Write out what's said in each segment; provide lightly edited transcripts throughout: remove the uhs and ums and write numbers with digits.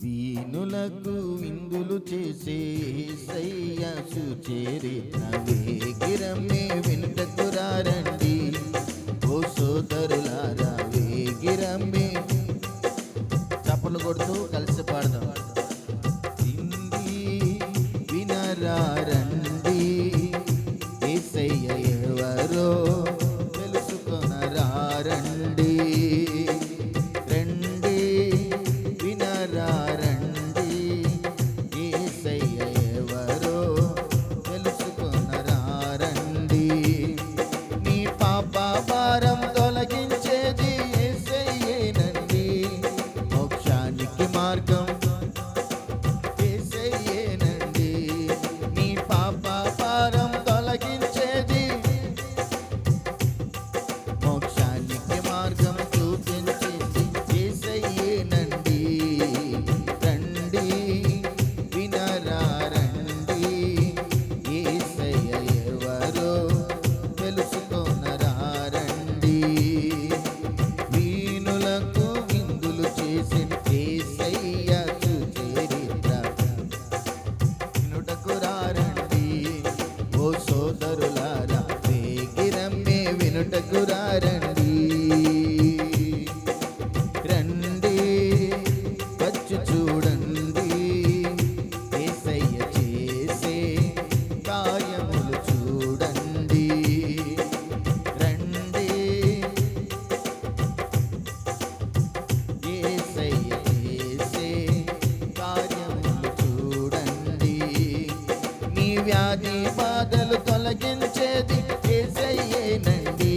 వీణులకు విందులు చేసే యేసయ్య సుచరిత్ర వేగిరమ్మే వినుటకు రండి. ఓ సోదరులారా వేగిరమ్మే. చప్పట్లు కొడుతూ కలిసి పాడదాం. హిందీ వినరా రండి, యేసయ్య ఎవరో తెలుసుకొనరా రండి. రండి వినరా రండి, యేసయ్య ఎవరో తెలుసుకొనరా రండి. నీ పాప భారం తొలగించేది యేసయ్యేనండి. మోక్షానికి మార్గం యేసయ్యేనండి. నీ పాప భారం తొలగించేది, మోక్షానికి మార్గం చూపించింది యేసయ్యేనండి. రండి వినరా రండి, యేసయ్య ఎవరో తెలుసుకొనరా రండి. వీణులకు విందులు చేసిన యేసయ్య సుచరిత్ర వినుటకు రండి. ఓ సోదరులారా వేగిరమ్మే వినుటకు రండి. రండి వచ్చి చూడండి, యేసయ్య చేసే కార్యములు చూడండి. రండి యేసయ్య చేసే కార్యములు చూడండి. నీ వ్యాధి బాధలు తొలగించేది యేసయ్యేనండి.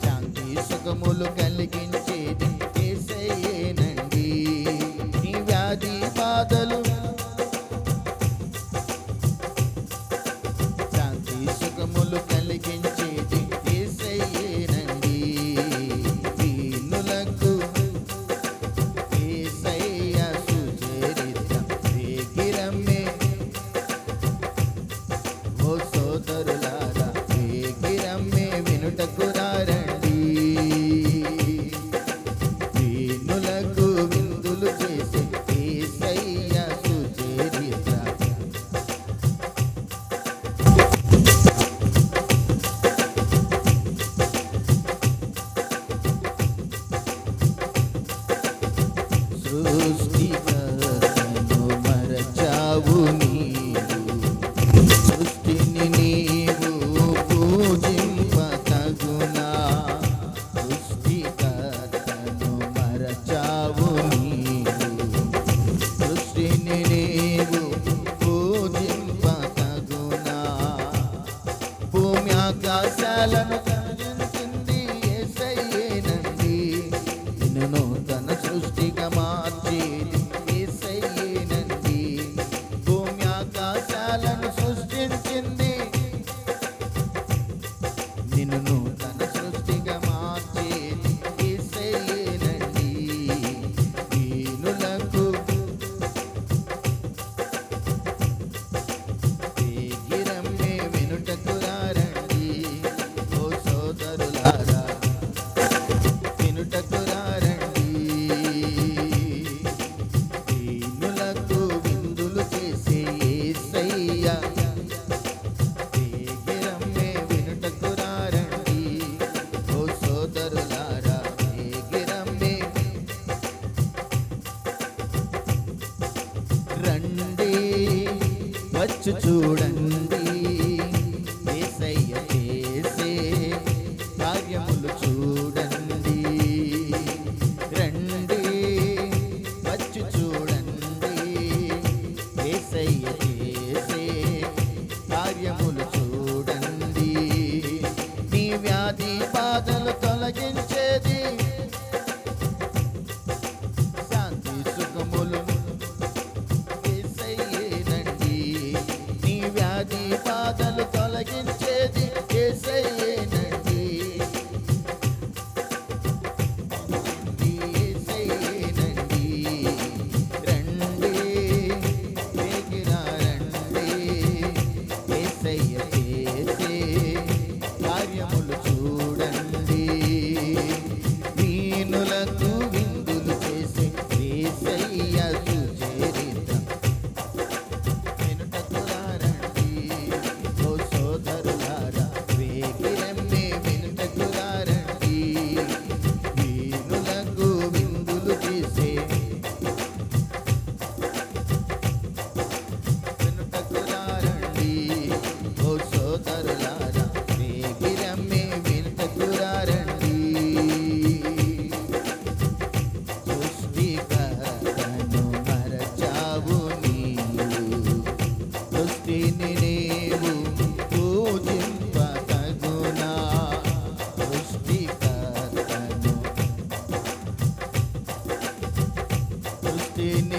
శాంతి సుఖములు కలిగించేది యేసయ్యేనండి. నీ వ్యాధి బాధలు శాంతి సుఖములు కలిగించేది యేసయ్యేనండి. వీణులకు యేసయ్య సుచరిత్ర వేగిరమ్మే. ఓ సోదరులారా వేగిరమ్మే వినుటకు రండి. వీణులకు విందులు చేసే యేసయ్య సుచరిత్ర సృష్టికర్తను మరచావు నీవు. సృష్టిని నీవు పూజింపతగునా. సృష్టికర్తను మరచావు నీవు. సృష్టిని నీవు పూజింపతగునా. భూమి ఆకాశాలను కలిగించింది యేసయ్యేనండి. నిన్ను నూతన సృష్టిగా మార్చేది యేసయ్యేనండి. భూమి ఆకాశాలను సృష్టించింది, నిన్ను నూతన సృష్టిగా మార్చేది యేసయ్యేనండి. వీణులకు వేగిరమ్మే వినుటకు రండి. ఓ సోదరులారా వినుటకు రండి. వీణులకు విందులు చేసే యేసయ్య వేగిరమ్మే వినుటకు రండి. ఓ సోదరులారా వేగిరమ్మే. రండి వచ్చి చూడండి, యేసయ్య చేసే కార్యములు చూడండి. రండి వచ్చి చూడండి, యేసయ్య చేసే కార్యములు చూడండి. నీ వ్యాధి బాధలు తొలగించేది, శాంతి సుఖములు యేసయ్యేనండి. నీ వ్యాధి చూసి